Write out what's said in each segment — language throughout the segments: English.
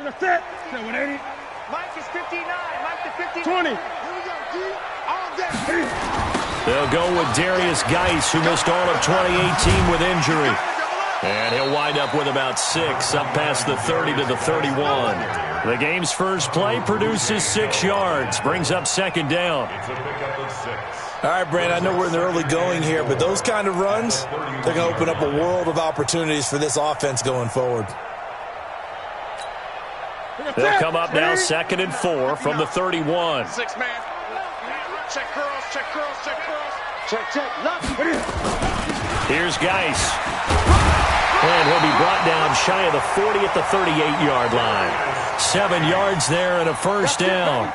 That's it. 180. Mike is 59. Mike to 59. 20. Here we go, D. All day. They'll go with Darius Geis, who missed all of 2018 with injury. And he'll wind up with about 6, up past the 30 to the 31. The game's first play produces 6 yards, brings up second down. All right, Brand, I know we're in the early going here, but those kind of runs, they're going to open up a world of opportunities for this offense going forward. They'll come up now 2nd and 4 from the 31. 6 man. Check curls, check curls, check curls. Check. Look. Here's Geis. And he'll be brought down shy of the 40 at the 38-yard line. 7 yards there and a first down.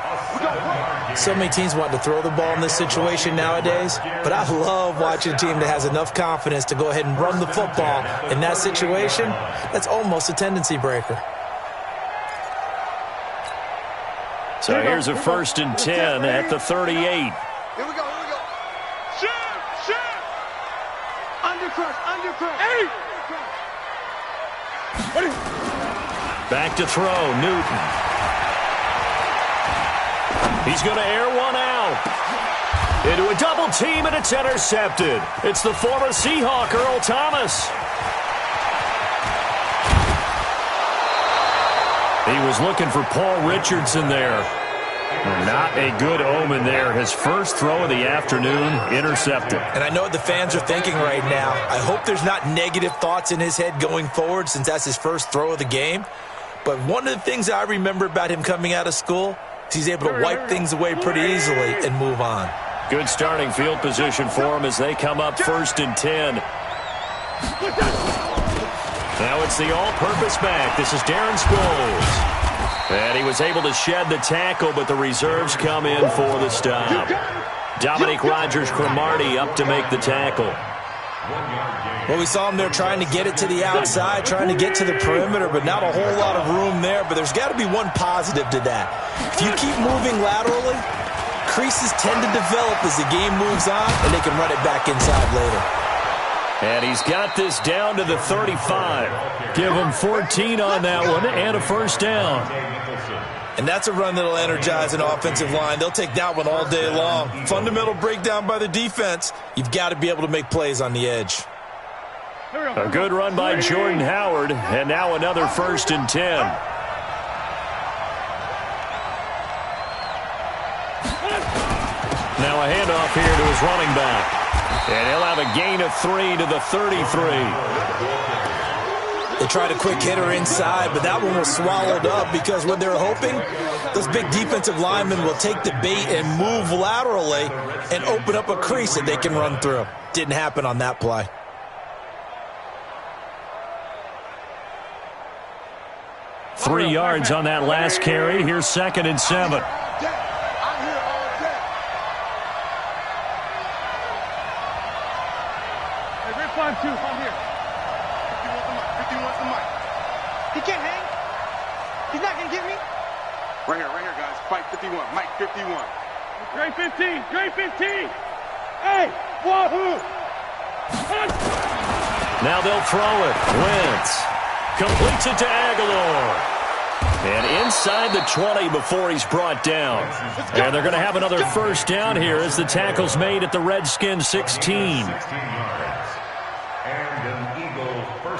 So many teams want to throw the ball in this situation nowadays, but I love watching a team that has enough confidence to go ahead and run the football in that situation. That's almost a tendency breaker. So here's a 1st and 10 at the 38. Here we go. Shoot. Undercrush. Hey. Back to throw, Newton. He's going to air one out. Into a double team, and it's intercepted. It's the former Seahawk, Earl Thomas. He was looking for Paul Richardson there. Not a good omen there. His first throw of the afternoon, intercepted. And I know what the fans are thinking right now. I hope there's not negative thoughts in his head going forward since that's his first throw of the game. But one of the things I remember about him coming out of school is he's able to wipe things away pretty easily and move on. Good starting field position for him as they come up 1st and 10. Now it's the all-purpose back. This is Darren Sproles. And he was able to shed the tackle, but the reserves come in for the stop. Dominique Rodgers-Cromartie up to make the tackle. Well, we saw him there trying to get it to the outside, trying to get to the perimeter, but not a whole lot of room there. But there's got to be one positive to that. If you keep moving laterally, creases tend to develop as the game moves on, and they can run it back inside later. And he's got this down to the 35. Give him 14 on that one and a first down. And that's a run that'll energize an offensive line. They'll take that one all day long. Fundamental breakdown by the defense. You've got to be able to make plays on the edge. A good run by Jordan Howard, and now another 1st and 10. Now a handoff here to his running back. And he'll have a gain of 3 to the 33. They tried a quick hitter inside, but that one was swallowed up because what they're hoping, those big defensive linemen will take the bait and move laterally and open up a crease that they can run through. Didn't happen on that play. Three yards on that last carry. Here's 2nd and 7. I'm here. 51's the mic. He can't hang. He's not going to get me. Right here, guys. Fight 51. Mike 51. Great 15. Great 15. Hey, wahoo. Now they'll throw it. Wentz completes it to Aguilar. And inside the 20 before he's brought down. And they're going to have another first down here as the tackle's made at the Redskins 16.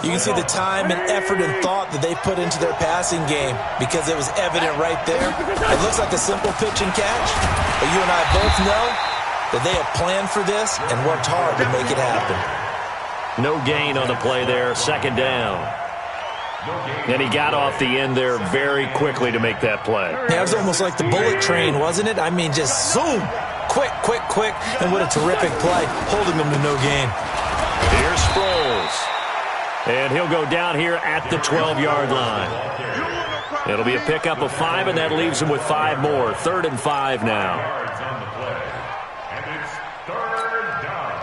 You can see the time and effort and thought that they put into their passing game because it was evident right there. It looks like a simple pitch and catch, but you and I both know that they have planned for this and worked hard to make it happen. No gain on the play there, 2nd down. And he got off the end there very quickly to make that play. Yeah, it was almost like the bullet train, wasn't it? I mean, just zoom, quick, and what a terrific play, holding them to no gain. Here's Sproles. And he'll go down here at the 12-yard line. It'll be a pickup of 5, and that leaves him with 5 more. 3rd and 5 now. And it's 3rd down.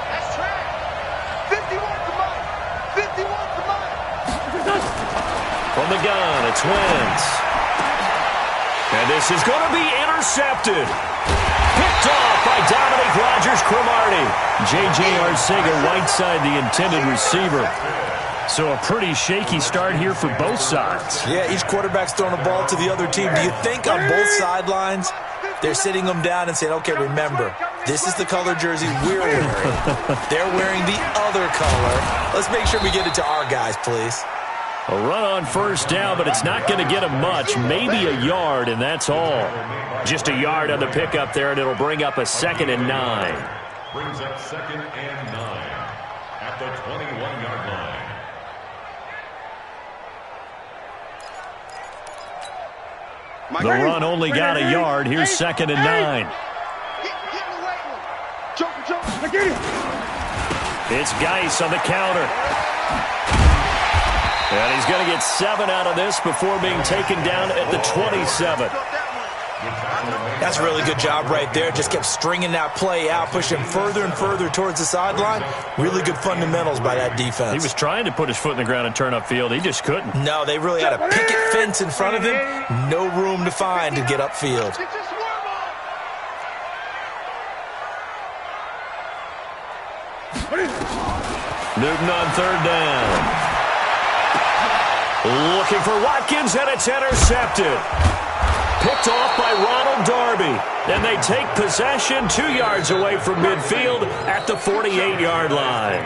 That's track. 51 to Mike. 51 to Mike. From the gun, it's Wentz. And this is going to be intercepted. Picked Picked off by Dominic Rodgers-Cromartie. J.J. Arcega-Whiteside, the intended receiver. So a pretty shaky start here for both sides. Yeah, each quarterback's throwing a ball to the other team. Do you think on both sidelines they're sitting them down and saying, okay, remember, this is the color jersey we're wearing. They're wearing the other color. Let's make sure we get it to our guys, please. A run on first down, but it's not going to get him much. Maybe a yard, and that's all. Just a yard on the pickup there, and it'll bring up a 2nd and 9. Brings up 2nd and 9 at the 21-yard line. The run only got a yard. Here's 2nd and 9. It's Geis on the counter. And he's going to get 7 out of this before being taken down at the 27. That's a really good job right there. Just kept stringing that play out, pushing further and further towards the sideline. Really good fundamentals by that defense. He was trying to put his foot in the ground and turn upfield. He just couldn't. No, they really had a picket fence in front of him. No room to find to get upfield. Newton on 3rd down. Looking for Watkins, and it's intercepted. Picked off by Ronald Darby. And they take possession 2 yards away from midfield at the 48-yard line.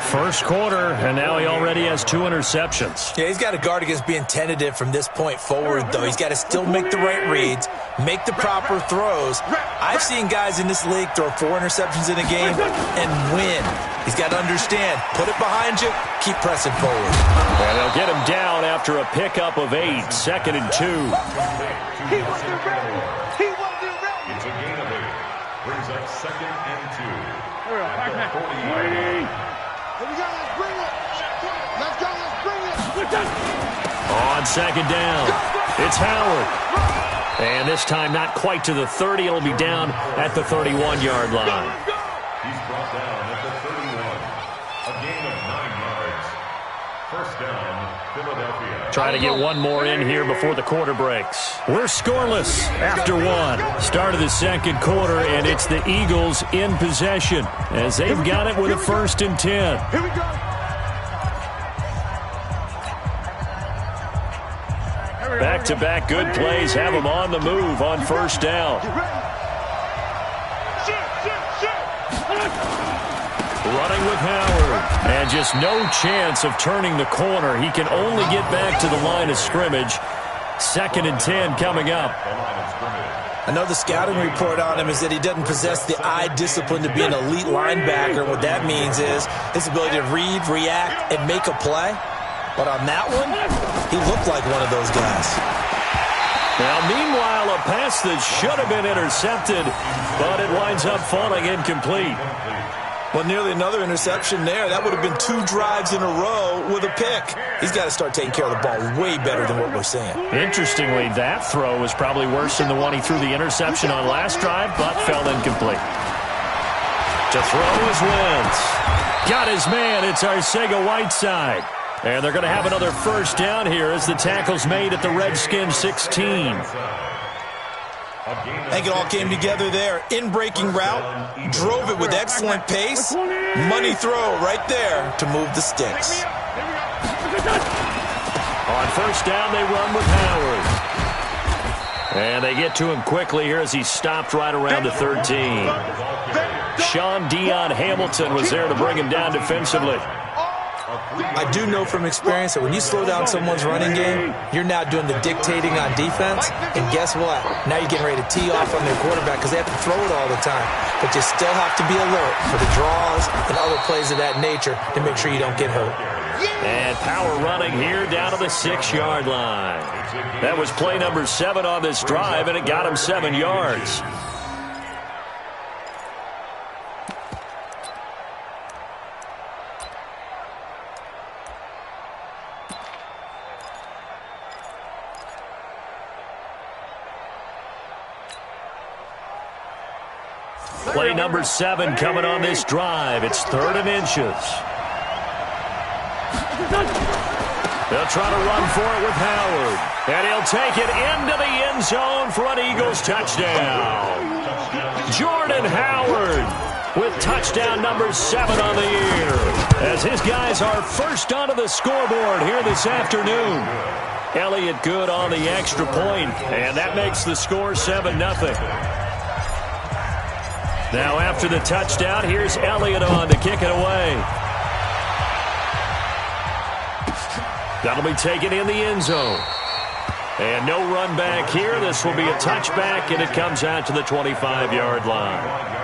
First quarter, and now he already has 2 interceptions. Yeah, he's got to guard against being tentative from this point forward, though. He's got to still make the right reads, make the proper throws. I've seen guys in this league throw 4 interceptions in a game and win. He's got to understand, put it behind you, keep pressing forward. And they'll get him down after a pickup of 8, 2nd and 2. He wasn't ready. He wasn't ready. It's a gain of 8. Brings up 2nd and 2. At the 40-yard line. Here we go, let's bring it. Let's go, let's bring it. On 2nd down, it's Howard. And this time not quite to the 30. It'll be down at the 31-yard line. He's brought down at the 31. A gain of 9 yards. First down, Philadelphia. Trying to get one more in here before the quarter breaks. We're scoreless after 1. Start of the second quarter, and it's the Eagles in possession as they've got it with a 1st and 10. Here we go. Back-to-back good plays have them on the move on first down. Running with Howard. And just no chance of turning the corner. He can only get back to the line of scrimmage. 2nd and 10 coming up. I know the scouting report on him is that he doesn't possess the eye discipline to be an elite linebacker. What that means is his ability to read, react, and make a play. But on that one, he looked like one of those guys. Now, meanwhile, a pass that should have been intercepted, but it winds up falling incomplete. Well, nearly another interception there. That would have been 2 drives in a row with a pick. He's got to start taking care of the ball way better than what we're seeing. Interestingly, that throw was probably worse than the one he threw the interception on last drive, but fell incomplete. To throw is Wentz. Got his man. It's Arcega-Whiteside. And they're going to have another first down here as the tackle's made at the Redskins 16. I think it all came together there. In-breaking route, drove it with excellent pace. Money throw right there to move the sticks. On first down, they run with Howard. And they get to him quickly here as he stopped right around the 13. Sean Dion Hamilton was there to bring him down defensively. I do know from experience that when you slow down someone's running game, you're now doing the dictating on defense. And guess what? Now you're getting ready to tee off on their quarterback because they have to throw it all the time. But you still have to be alert for the draws and other plays of that nature to make sure you don't get hurt. And power running here down to the 6-yard line. That was play number 7 on this drive, and it got him 7 yards. Play number 7 coming on this drive. It's 3rd and inches. They'll try to run for it with Howard. And he'll take it into the end zone for an Eagles touchdown. Jordan Howard with touchdown number 7 on the year, as his guys are first onto the scoreboard here this afternoon. Elliott good on the extra point, and that makes the score 7-0. Now after the touchdown, here's Elliott on to kick it away. That'll be taken in the end zone. And no run back here. This will be a touchback, and it comes out to the 25-yard line.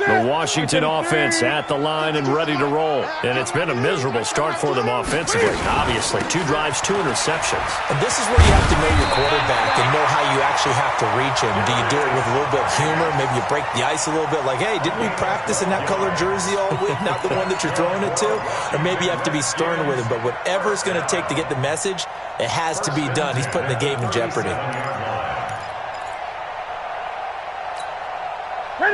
The Washington offense at the line and ready to roll. And it's been a miserable start for them offensively. Obviously, 2 drives, 2 interceptions. And this is where you have to know your quarterback and know how you actually have to reach him. Do you do it with a little bit of humor? Maybe you break the ice a little bit like, hey, didn't we practice in that colored jersey all week, not the one that you're throwing it to? Or maybe you have to be stern with him. But whatever it's going to take to get the message, it has to be done. He's putting the game in jeopardy.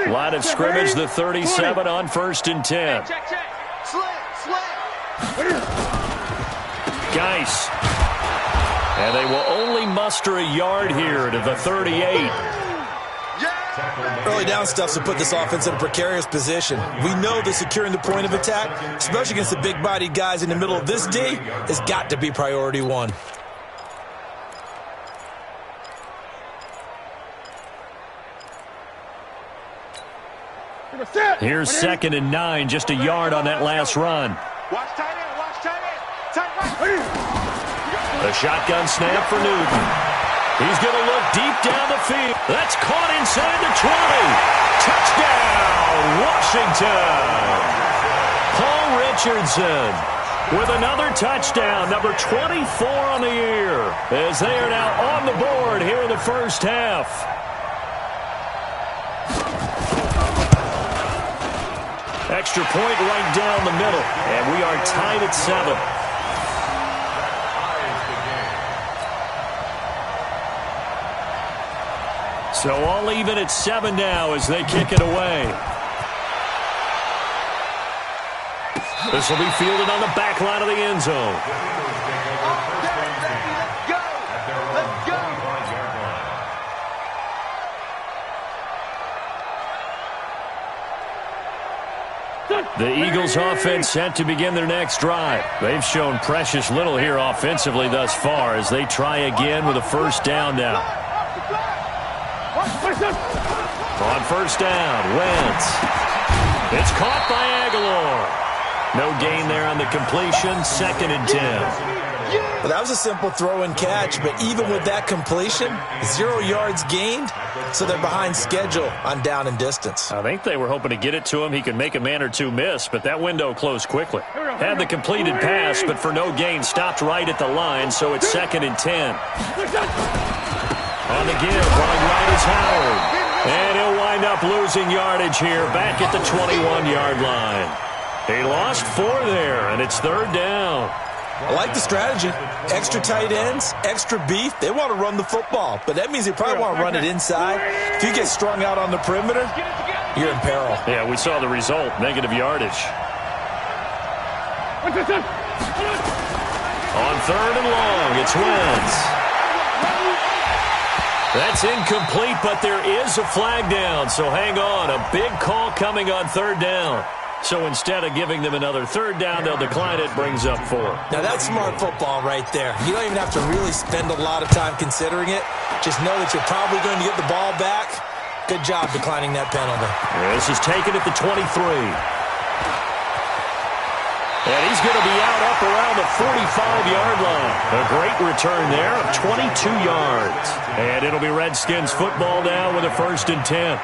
Line of scrimmage, the 37 on 1st and 10. Check. Slant. Geis. And they will only muster a yard here to the 38. Early down stuff to put this offense in a precarious position. We know that securing the point of attack, especially against the big-bodied guys in the middle of this D, has got to be priority 1. Here's 2nd and 9, just a yard on that last run. Watch tight end. Tight right. A shotgun snap for Newton. He's going to look deep down the field. That's caught inside the 20. Touchdown, Washington. Paul Richardson with another touchdown, number 24 on the year, as they are now on the board here in the first half. Extra point right down the middle, and we are tied at 7. So all even at 7 now as they kick it away. This will be fielded on the back line of the end zone. The Eagles offense set to begin their next drive. They've shown precious little here offensively thus far as they try again with a first down now. On first down, Wentz. It's caught by Aguilar. No gain there on the completion, 2nd and 10. Well, that was a simple throw and catch, but even with that completion, 0 yards gained, so they're behind schedule on down and distance. I think they were hoping to get it to him. He could make a man or 2 miss, but that window closed quickly. Had the completed pass, but for no gain, stopped right at the line, so it's 2nd and 10. On the give, running right is Howard. And he'll wind up losing yardage here, back at the 21-yard line. He lost 4 there, and it's 3rd down. I like the strategy. Extra tight ends, extra beef. They want to run the football, but that means they probably want to run it inside. If you get strung out on the perimeter, you're in peril. Yeah, we saw the result, negative yardage. On 3rd and long, it's Wentz. That's incomplete, but there is a flag down, so hang on. A big call coming on 3rd down. So instead of giving them another 3rd down, they'll decline it, brings up 4. Now that's smart football right there. You don't even have to really spend a lot of time considering it. Just know that you're probably going to get the ball back. Good job declining that penalty. This is taken at the 23. And he's going to be out up around the 45-yard line. A great return there of 22 yards. And it'll be Redskins football now with a 1st and 10.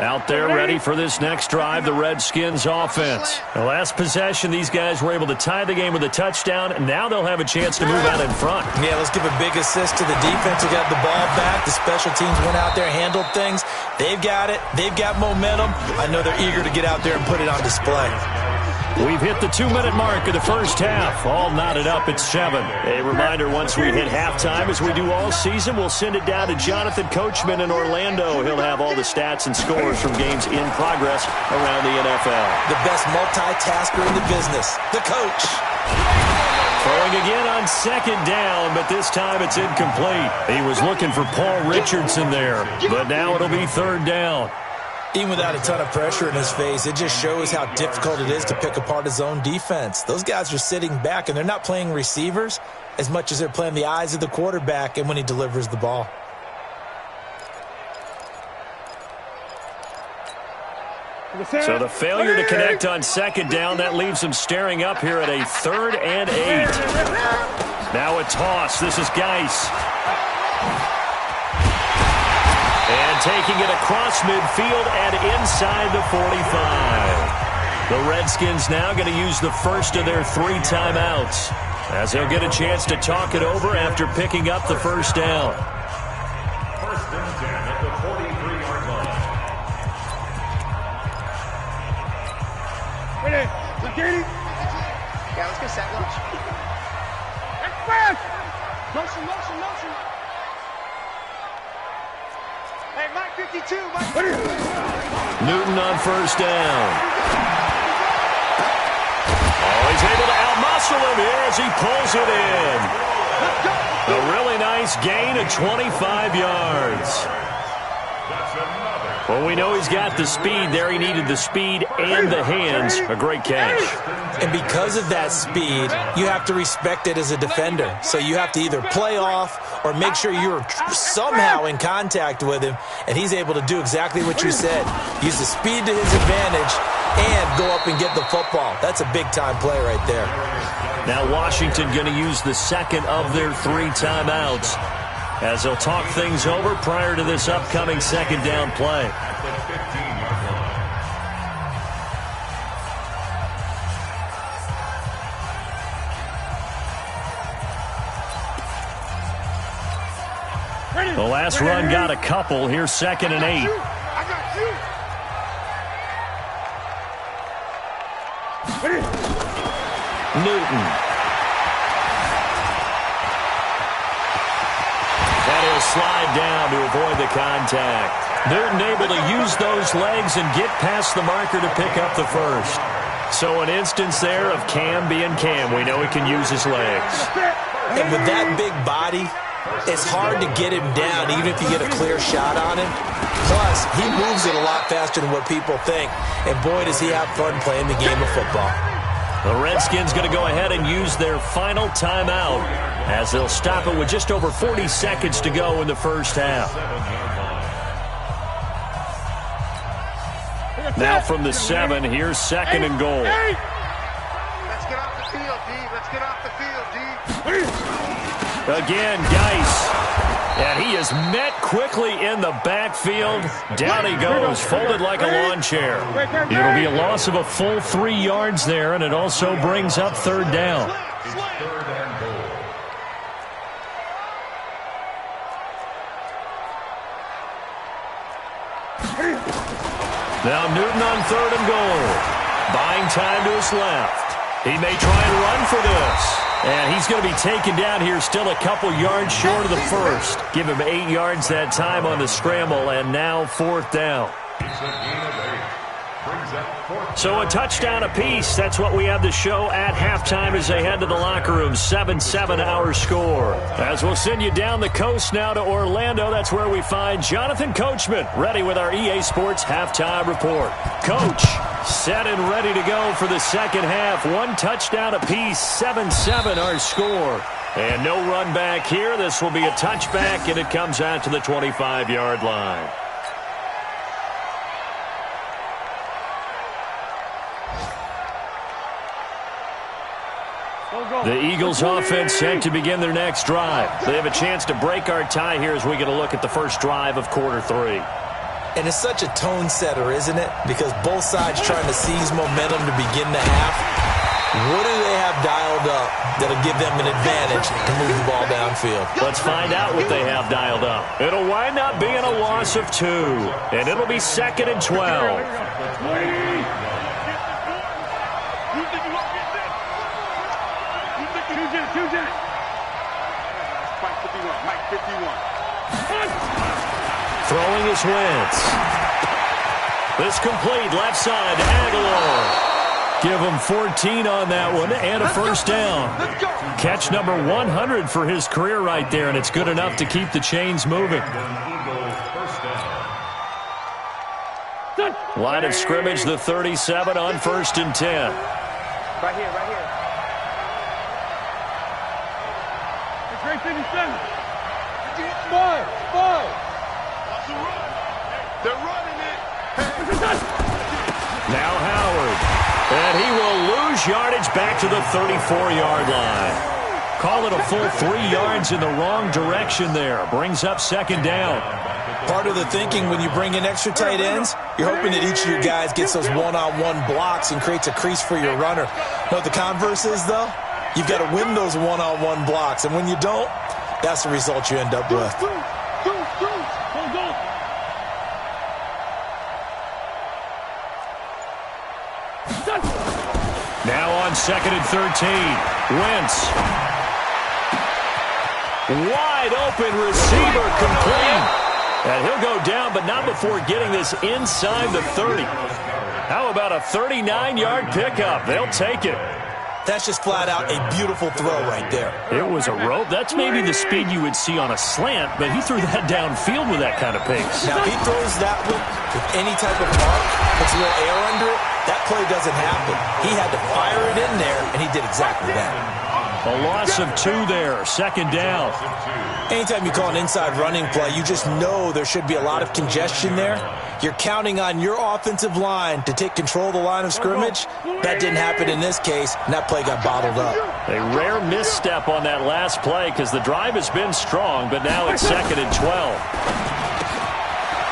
Out there ready for this next drive, the Redskins offense. The last possession, these guys were able to tie the game with a touchdown, and now they'll have a chance to move out in front. Yeah, let's give a big assist to the defense who got the ball back. The special teams went out there, handled things. They've got it. They've got momentum. I know they're eager to get out there and put it on display. We've hit the 2-minute mark of the first half. All knotted up at 7. A reminder, once we hit halftime, as we do all season, we'll send it down to Jonathan Coachman in Orlando. He'll have all the stats and scores from games in progress around the NFL. The best multitasker in the business, the coach. Throwing again on second down, but this time it's incomplete. He was looking for Paul Richardson there, but now it'll be third down. Even without a ton of pressure in his face, it just shows how difficult it is to pick apart his own defense. Those guys are sitting back, and they're not playing receivers as much as they're playing the eyes of the quarterback and when he delivers the ball. So the failure to connect on second down, that leaves him staring up here at a 3rd and 8. Now a toss. This is Geis. And taking it across midfield and inside the 45. The Redskins now going to use the first of their 3 timeouts, as they'll get a chance to talk it over after picking up the first down. First and 10 at the 43-yard line. Ready? Security? Yeah, let's get set lunch. Express! Motion, motion, motion. Hey, Mike 52, Mike. Newton on first down. Oh, he's able to outmuscle him here as he pulls it in. A really nice gain of 25 yards. Well, we know he's got the speed there. He needed the speed and the hands. A great catch. And because of that speed, you have to respect it as a defender. So you have to either play off or make sure you're somehow in contact with him, and he's able to do exactly what you said. Use the speed to his advantage and go up and get the football. That's a big-time play right there. Now Washington going to use the second of their 3 timeouts, as they'll talk things over prior to this upcoming second down play. The last run got a couple. Here's 2nd and 8. I got you. Newton. And he'll slide down to avoid the contact. Newton able to use those legs and get past the marker to pick up the first. So an instance there of Cam being Cam. We know he can use his legs. And with that big body, it's hard to get him down, even if you get a clear shot on him. Plus, he moves it a lot faster than what people think. And boy, does he have fun playing the game of football. The Redskins going to go ahead and use their final timeout, as they'll stop it with just over 40 seconds to go in the first half. Now from the 7, here's 2nd and goal. Let's get off the field, D. Let's get off the field, D. Again, Geis. And he is met quickly in the backfield. Down he goes, folded like a lawn chair. It'll be a loss of a full 3 yards there, and it also brings up 3rd down. Now Newton on 3rd and goal. Buying time to his left. He may try and run for this. And he's going to be taken down here, still a couple yards short of the first. Give him 8 yards that time on the scramble, and now 4th down. So a touchdown apiece. That's what we have to show at halftime as they head to the locker room. 7-7 our score. As we'll send you down the coast now to Orlando, that's where we find Jonathan Coachman, ready with our EA Sports halftime report. Coach, set and ready to go for the second half. 1 touchdown apiece, 7-7 our score. And no run back here. This will be a touchback, and it comes out to the 25-yard line. The Eagles offense set to begin their next drive. They have a chance to break our tie here as we get a look at the first drive of quarter 3. And it's such a tone setter, isn't it? Because both sides trying to seize momentum to begin the half. What do they have dialed up that'll give them an advantage to move the ball downfield? Let's find out what they have dialed up. It'll wind up being a loss of 2, and it'll be 2nd and 12. Choose it. Fight 51. Mike 51. Throwing his Wentz. This complete left side to Aguilar. Give him 14 on that one and a first down. Catch number 100 for his career right there, and it's good enough to keep the chains moving. Line of scrimmage, the 37 on 1st and 10. Right here. It's right 57. Five. Watch the run. They're running it. Now Howard. And he will lose yardage back to the 34-yard line. Call it a full 3 yards in the wrong direction there. Brings up 2nd down. Part of the thinking when you bring in extra tight ends, you're hoping that each of your guys gets those one-on-one blocks and creates a crease for your runner. Know what the converse is, though? You've got to win those one-on-one blocks, and when you don't, that's the result you end up with. Now on 2nd and 13. Wentz. Wide open receiver complete. And he'll go down, but not before getting this inside the 30. How about a 39-yard pickup? They'll take it. That's just flat out a beautiful throw right there. It was a rope. That's maybe the speed you would see on a slant, but he threw that downfield with that kind of pace. Now, if he throws that one with any type of mark, puts a little air under it, that play doesn't happen. He had to fire it in there, and he did exactly that. A loss of 2 there, 2nd down. Anytime you call an inside running play, you just know there should be a lot of congestion there. You're counting on your offensive line to take control of the line of scrimmage. That didn't happen in this case, and that play got bottled up. A rare misstep on that last play because the drive has been strong, but now it's 2nd and 12.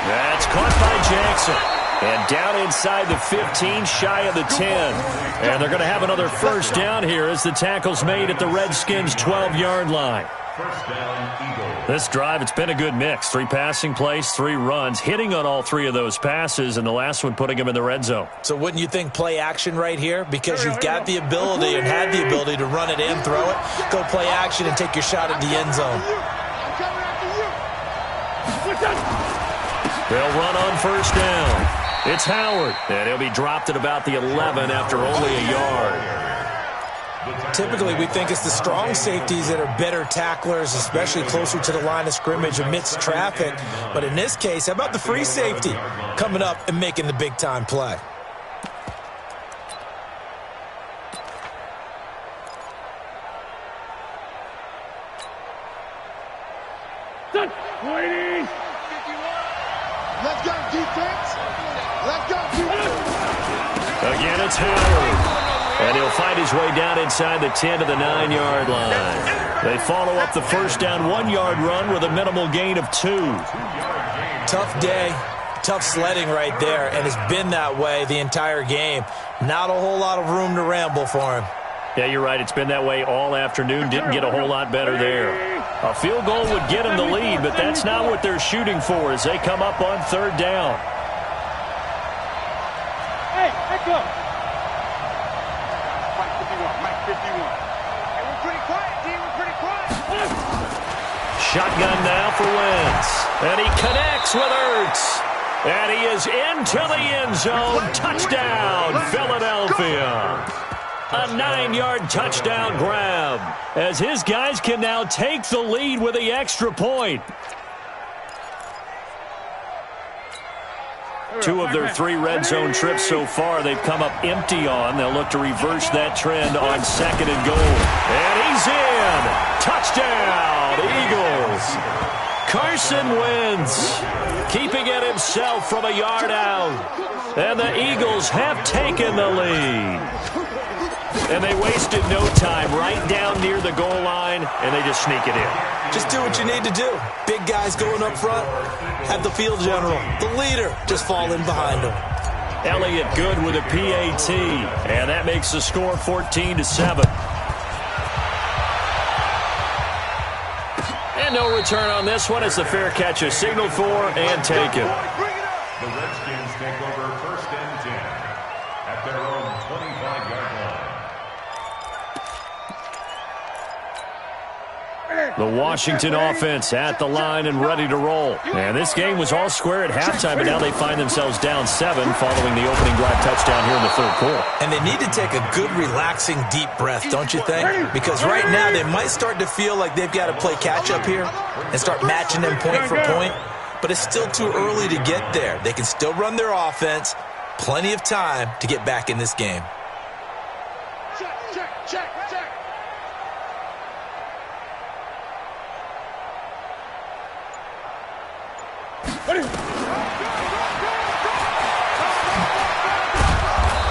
That's caught by Jackson. And down inside the 15, shy of the 10. And they're going to have another first down here as the tackle's made at the Redskins' 12-yard line. First down, Eagles. This drive, it's been a good mix. 3 passing plays, 3 runs, hitting on all 3 of those passes, and the last one putting him in the red zone. So wouldn't you think play action right here? Because you've got the ability and had the ability to run it and throw it. Go play action and take your shot at the end zone. They'll run on first down. It's Howard, and he'll be dropped at about the 11 after only a yard. Typically, we think it's the strong safeties that are better tacklers, especially closer to the line of scrimmage amidst traffic. But in this case, how about the free safety coming up and making the big-time play? Waiting. Let's go, defense. Let's go, defense. Again, it's Howard. And he'll find his way down inside the 10 to the 9-yard line. They follow up the first down 1-yard run with a minimal gain of 2. Tough day, tough sledding right there, and it's been that way the entire game. Not a whole lot of room to ramble for him. Yeah, you're right. It's been that way all afternoon. Didn't get a whole lot better there. A field goal would get them the lead, but that's not what they're shooting for as they come up on 3rd down. Hey, let's go. Mike 51. Mike 51. Hey, we're pretty quiet, D. We're pretty quiet. Shotgun now for Wentz. And he connects with Ertz. And he is into the end zone. Touchdown, Philadelphia. A 9-yard touchdown grab as his guys can now take the lead with the extra point. 2 of their 3 red zone trips so far they've come up empty on. They'll look to reverse that trend on 2nd and goal. And he's in. Touchdown, Eagles. Carson Wentz keeping it himself from a yard out. And the Eagles have taken the lead. And they wasted no time right down near the goal line, and they just sneak it in. Just do what you need to do. Big guys going up front, have the field general, the leader, just fall in behind him. Elliott good with a PAT, and that makes the score 14-7. And no return on this one as the fair catch is signaled for and taken. The Redskins take over 1st and 10 at their own 25-yard line. The Washington offense at the line and ready to roll. And this game was all square at halftime, but now they find themselves down 7 following the opening drive touchdown here in the third quarter. And they need to take a good, relaxing, deep breath, don't you think? Because right now they might start to feel like they've got to play catch-up here and start matching them point for point. But it's still too early to get there. They can still run their offense. Plenty of time to get back in this game. Check.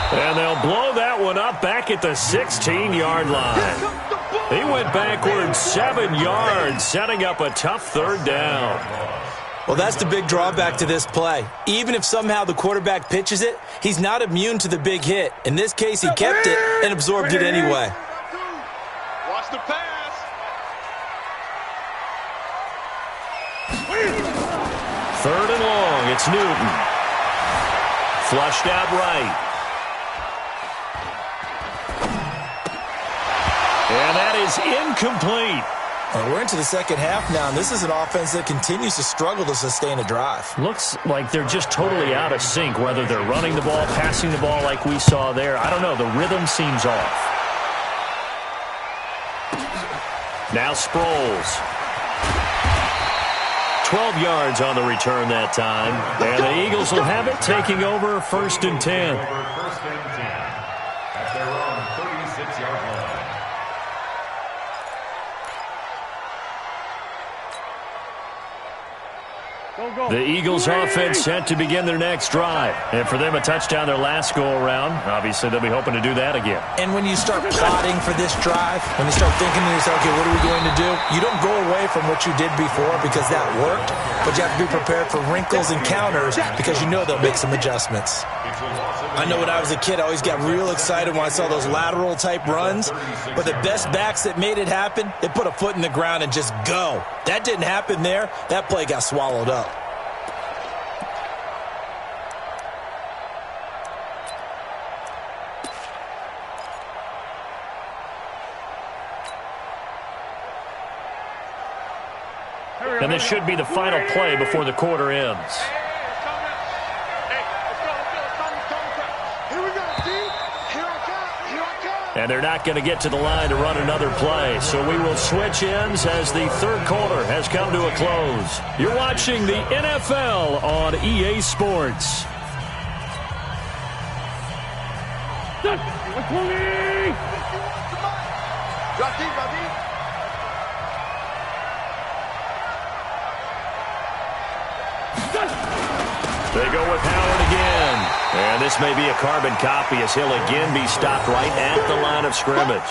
And they'll blow that one up back at the 16-yard line. He went backwards 7 yards, setting up a tough third down. Well, that's the big drawback to this play. Even if somehow the quarterback pitches it, he's not immune to the big hit. In this case, he kept it and absorbed it anyway. Watch the pass. Third and long, it's Newton. Flushed out right. And that is incomplete. Well, we're into the second half now, and this is an offense that continues to struggle to sustain a drive. Looks like they're just totally out of sync, whether they're running the ball, passing the ball like we saw there. I don't know. The rhythm seems off. Now Sproles. 12 yards on the return that time. And the Eagles will have it, taking over 1st and 10. First and 10 at their own 36-yard line. The Eagles offense set to begin their next drive. And for them, a touchdown their last go-around. Obviously, they'll be hoping to do that again. And when you start plotting for this drive, when you start thinking to yourself, okay, what are we going to do? You don't go away from what you did before because that worked, but you have to be prepared for wrinkles and counters because you know they'll make some adjustments. I know when I was a kid, I always got real excited when I saw those lateral-type runs, but the best backs that made it happen, they put a foot in the ground and just go. That didn't happen there. That play got swallowed up. And this should be the final play before the quarter ends. And they're not going to get to the line to run another play. So we will switch ends as the third quarter has come to a close. You're watching the NFL on EA Sports. They go with Howard again. And this may be a carbon copy as he'll again be stopped right at the line of scrimmage.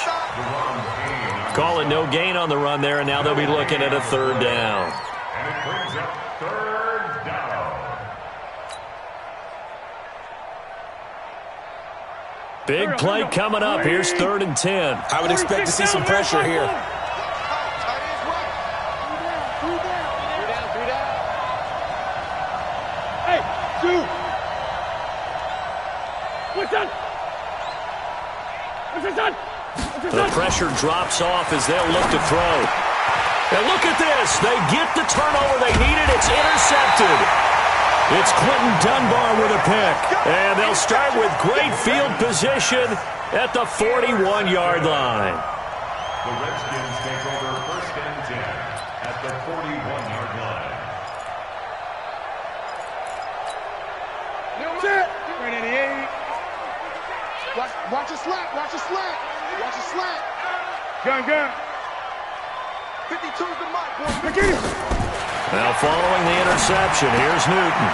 Calling no gain on the run there, and now they'll be looking at a third down. And it brings up third down. Big play coming up. Here's 3rd and 10. I would expect to see some pressure here. The pressure drops off as they'll look to throw. And look at this. They get the turnover they needed. It's intercepted. It's Quentin Dunbar with a pick. And they'll start with great field position at the 41-yard line. The Redskins take over 1st and 10 at the 41-yard line. Watch a slant. Watch a slant. Watch a slant. Gun. 52's the mark, boy. Now following the interception, here's Newton.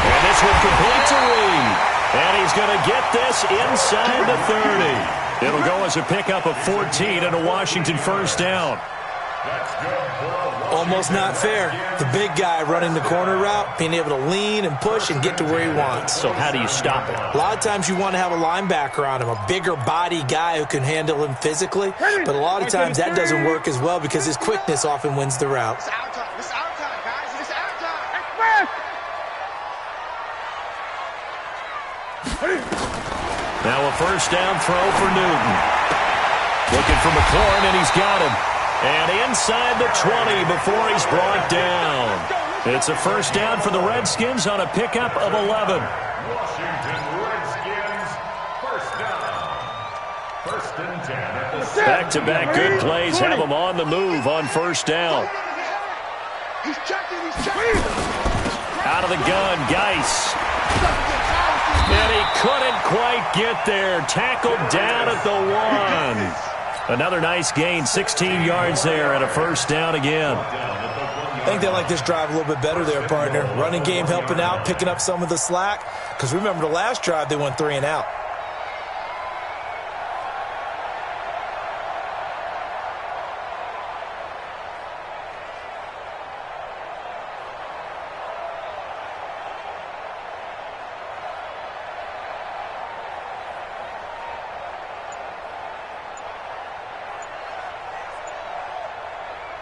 And this one completes a read. And he's going to get this inside the 30. It'll go as a pickup of 14 and a Washington first down. Almost not fair. The big guy running the corner route, being able to lean and push and get to where he wants. So how do you stop it? A lot of times you want to have a linebacker on him, a bigger body guy who can handle him physically. But a lot of times that doesn't work as well because his quickness often wins the route. It's our time. It's our time, guys. It's our time. Now a first down throw for Newton. Looking for McLaurin, and he's got him. And inside the 20 before he's brought down. It's a first down for the Redskins on a pickup of 11. Washington Redskins, first down. First and 10 at the Back-to-back good plays have them on the move on first down. He's checking. Out of the gun, Geis. And he couldn't quite get there. Tackled down at the 1. Another nice gain, 16 yards there, and a first down again. I think they like this drive a little bit better there, partner. Running game helping out, picking up some of the slack. Because remember, the last drive, they went 3 and out.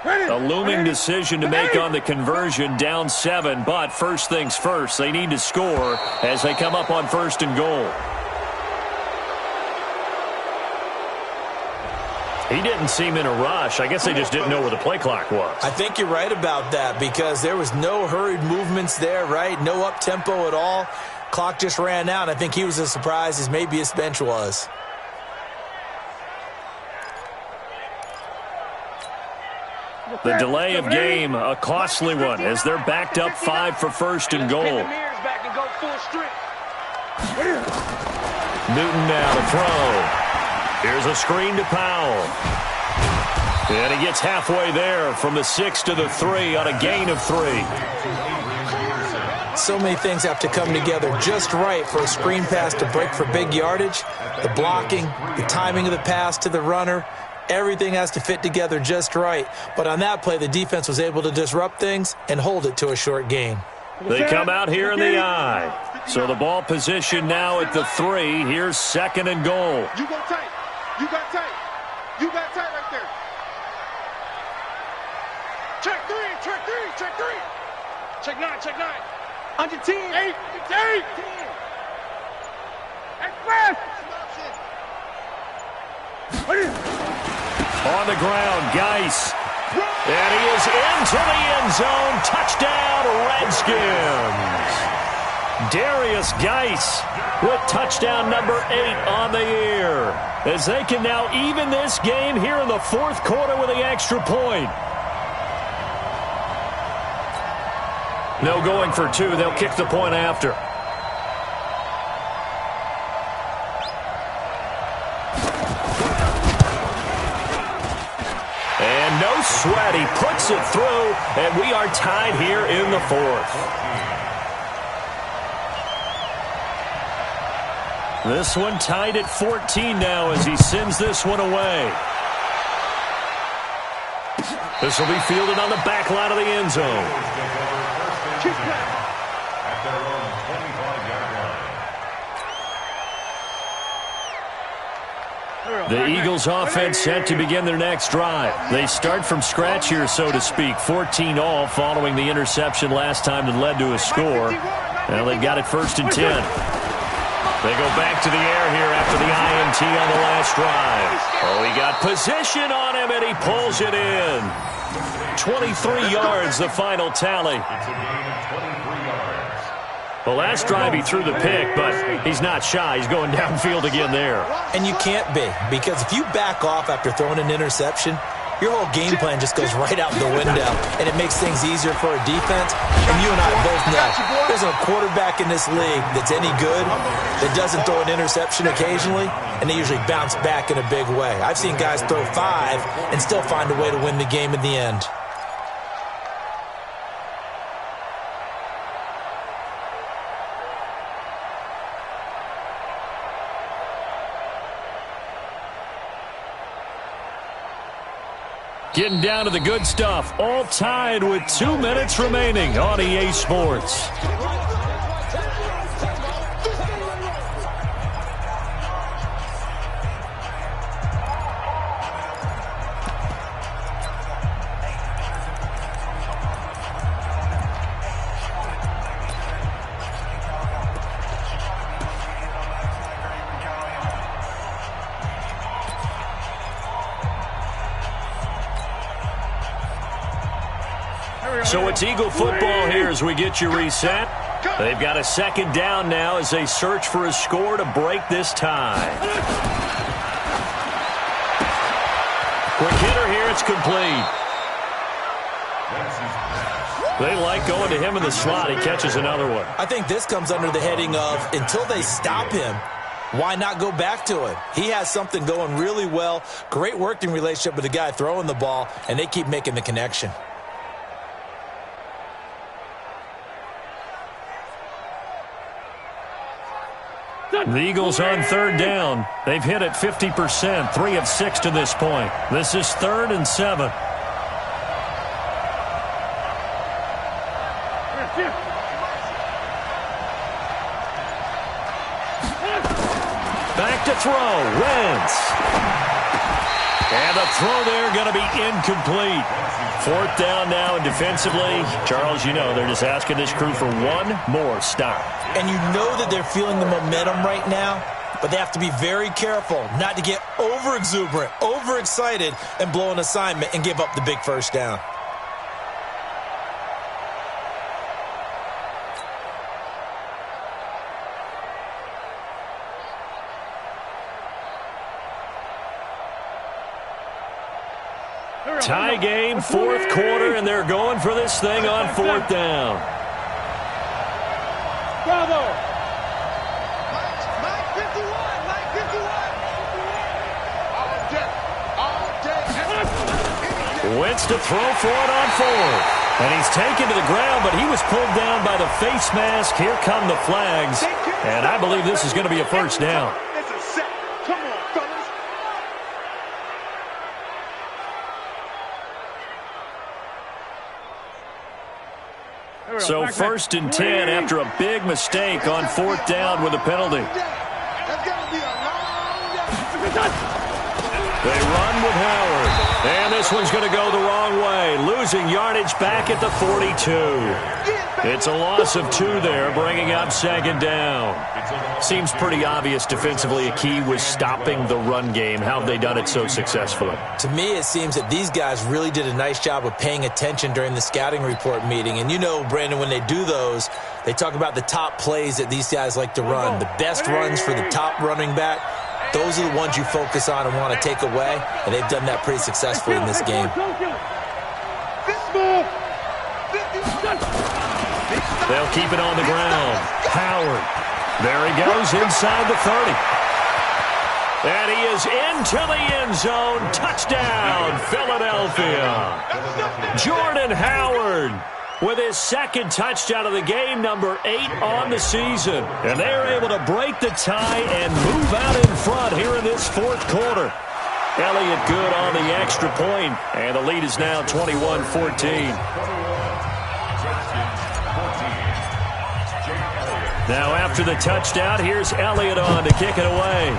A looming decision to make on the conversion, down 7, but first things first, they need to score as they come up on first and goal. He didn't seem in a rush. I guess they just didn't know where the play clock was. I think you're right about that because there was no hurried movements there, right? No up-tempo at all. Clock just ran out. I think he was as surprised as maybe his bench was. The delay of game, a costly one, as they're backed up 5 for first and goal. Newton now to throw. Here's a screen to Powell. And he gets halfway there from the 6 to the 3 on a gain of 3. So many things have to come together just right for a screen pass to break for big yardage. The blocking, the timing of the pass to the runner. Everything has to fit together just right. But on that play, the defense was able to disrupt things and hold it to a short gain. They come out here in the I. So the ball position now at the 3. Here's second and goal. You go tight. You got tight. You got tight right there. Check 3. Check 9. Under 10. 8. Aibwest! On the ground, Geis. And he is into the end zone. Touchdown, Redskins. Darius Geis with touchdown number 8 on the year. As they can now even this game here in the 4th quarter with the extra point. No going for 2. They'll kick the point after. And no sweat. He puts it through, and we are tied here in the 4th. This one tied at 14 now as he sends this one away. This will be fielded on the back line of the end zone. at their own 25-yard line. The Eagles offense set to begin their next drive. They start from scratch here, so to speak. 14 all following the interception last time that led to a score. Well, they've got it 1st and 10. They go back to the air here after the INT on the last drive. Oh, he got position on him, and he pulls it in. 23 yards, the final tally. It's a gain of 23 yards. The last drive he threw the pick, but he's not shy. He's going downfield again there. And you can't be, because if you back off after throwing an interception, your whole game plan just goes right out the window, and it makes things easier for a defense. And you and I both know there's a quarterback in this league that's any good that doesn't throw an interception occasionally, and they usually bounce back in a big way. I've seen guys throw 5 and still find a way to win the game in the end. Getting down to the good stuff, all tied with 2 minutes remaining on EA Sports. So it's Eagle football here as we get you reset. They've got a second down now as they search for a score to break this tie. Quick hitter here, it's complete. They like going to him in the slot. He catches another one. I think this comes under the heading of until they stop him, why not go back to him? He has something going really well. Great working relationship with the guy throwing the ball, and they keep making the connection. The Eagles on third down. They've hit it 50%, 3 of 6 to this point. This is 3rd and 7. Back to throw. Wentz. And the throw there going to be incomplete. 4th down now, and defensively, Charles, you know, they're just asking this crew for one more stop. And you know that they're feeling the momentum right now, but they have to be very careful not to get over-exuberant, overexcited, and blow an assignment and give up the big first down. Tie game, 4th quarter, and they're going for this thing on 4th down. Bravo! Mike 51! Mike 51! All day! Wentz to throw for it on 4th. And he's taken to the ground, but he was pulled down by the face mask. Here come the flags. And I believe this is going to be a first down. It's a set. Come on, fellas. So 1st and 10 after a big mistake on 4th down with a penalty. That's going to be a long day. They run with Howard. And this one's going to go the wrong way. Losing yardage back at the 42. It's a loss of 2 there, bringing up 2nd down. Seems pretty obvious defensively a key was stopping the run game. How have they done it so successfully? To me, it seems that these guys really did a nice job of paying attention during the scouting report meeting. And you know, Brandon, when they do those, they talk about the top plays that these guys like to run. The best runs for the top running back. Those are the ones you focus on and want to take away, and they've done that pretty successfully in this game. They'll keep it on the ground. Howard. There he goes inside the 30. And he is into the end zone. Touchdown, Philadelphia. Jordan Howard with his 2nd touchdown of the game, number 8 on the season. And they're able to break the tie and move out in front here in this 4th quarter. Elliott good on the extra point, and the lead is now 21-14. Now after the touchdown, here's Elliott on to kick it away.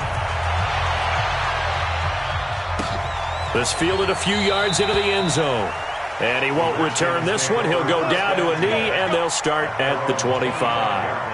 This fielded a few yards into the end zone. And he won't return this one. He'll go down to a knee, and they'll start at the 25.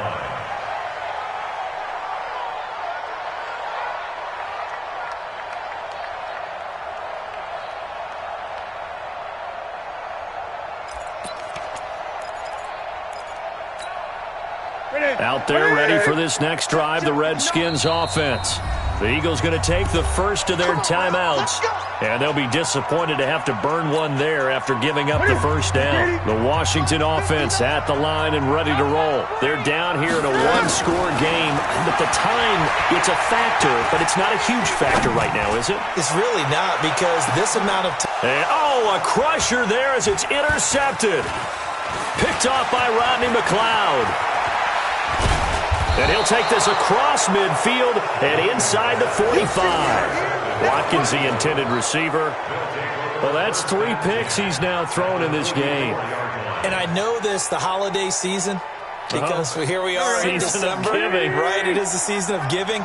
Out there ready for this next drive, the Redskins offense. The Eagles going to take the first of their timeouts, and they'll be disappointed to have to burn one there after giving up the first down. The Washington offense at the line and ready to roll. They're down here in a one-score game. At the time, it's a factor, but it's not a huge factor right now, is it? It's really not, because this amount of time. And, a crusher there as it's intercepted. Picked off by Rodney McLeod. And he'll take this across midfield and inside the 45. Watkins, the intended receiver. Well, that's 3 picks he's now thrown in this game. And I know this, the holiday season, because here we are in December. Right, it is the season of giving.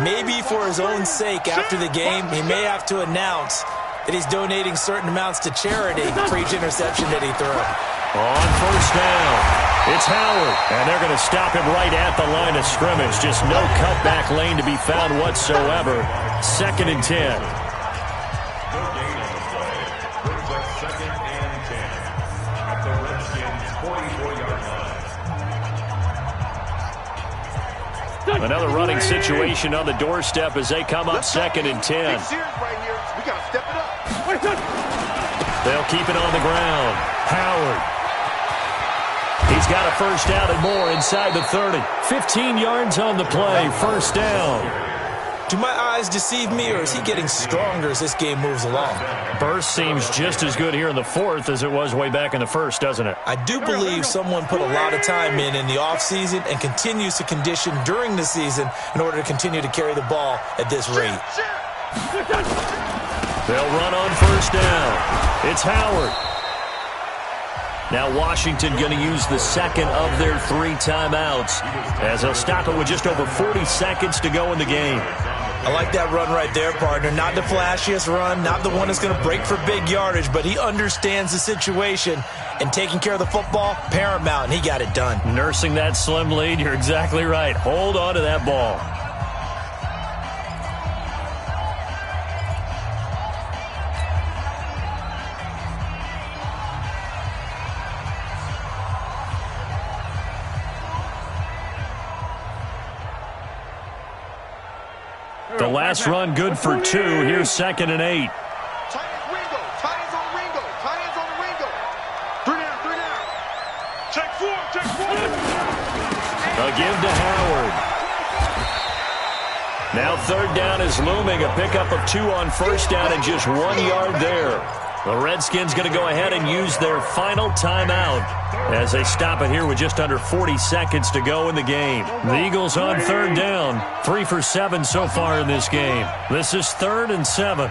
Maybe for his own sake, after the game, he may have to announce that he's donating certain amounts to charity for each interception that he threw. On first down. It's Howard, and they're going to stop him right at the line of scrimmage. Just no cutback lane to be found whatsoever. 2nd and 10. The game on the play brings up 2nd and 10 at the Redskins' 44-yard line. Another running situation on the doorstep as they come up 2nd and 10. Big series right here. We got to step it up. They'll keep it on the ground. Howard. He's got a first down and more inside the 30. 15 yards on the play. First down. Do my eyes deceive me, or is he getting stronger as this game moves along? Burst seems just as good here in the 4th as it was way back in the 1st, doesn't it? I do believe someone put a lot of time in the offseason and continues to condition during the season in order to continue to carry the ball at this rate. They'll run on first down. It's Howard. Now Washington going to use the second of their 3 timeouts as they'll stop it with just over 40 seconds to go in the game. I like that run right there, partner. Not the flashiest run, not the one that's going to break for big yardage, but he understands the situation, and taking care of the football, paramount, and he got it done. Nursing that slim lead, you're exactly right. Hold on to that ball. The last run good for 2. Here's 2nd and 8. Tight ends Ringo. Tight ends on Ringo. Tight ends on Ringo. 3 down, 3 down. Check 4, check 4. A give to Howard. Now 3rd down is looming. A pickup of 2 on first down and just 1 yard there. The Redskins going to go ahead and use their final timeout as they stop it here with just under 40 seconds to go in the game. The Eagles on 3rd down. 3 for 7 so far in this game. This is 3rd and 7. On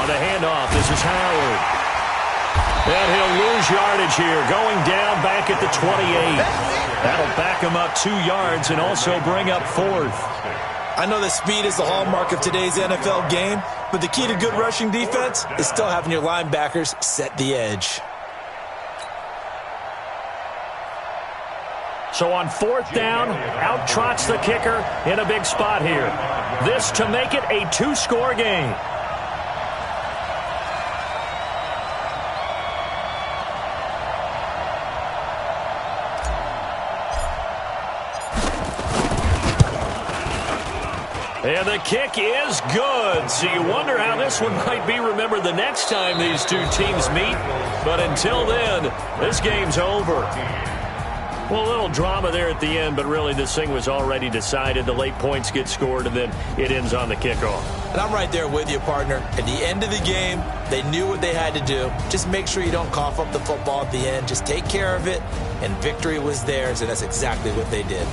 the handoff, this is Howard. And he'll lose yardage here, going down back at the 28. That'll back him up 2 yards and also bring up 4th. I know that speed is the hallmark of today's NFL game, but the key to good rushing defense is still having your linebackers set the edge. So on 4th down, out trots the kicker in a big spot here. This to make it a 2-score game. And the kick is good. So you wonder how this one might be remembered the next time these two teams meet. But until then, this game's over. Well, a little drama there at the end, but really this thing was already decided. The late points get scored, and then it ends on the kickoff. And I'm right there with you, partner. At the end of the game, they knew what they had to do. Just make sure you don't cough up the football at the end. Just take care of it, and victory was theirs, and that's exactly what they did.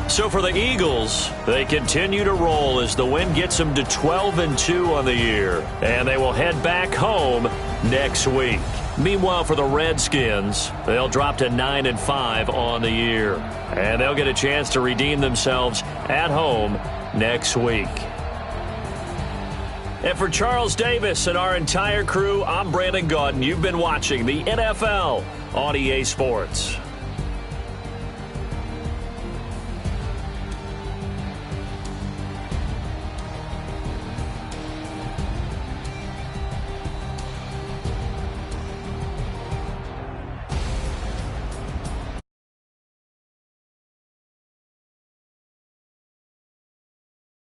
So for the Eagles, they continue to roll as the win gets them to 12-2 on the year. And they will head back home next week. Meanwhile, for the Redskins, they'll drop to 9-5 on the year. And they'll get a chance to redeem themselves at home next week. And for Charles Davis and our entire crew, I'm Brandon Gaudin. You've been watching the NFL on EA Sports.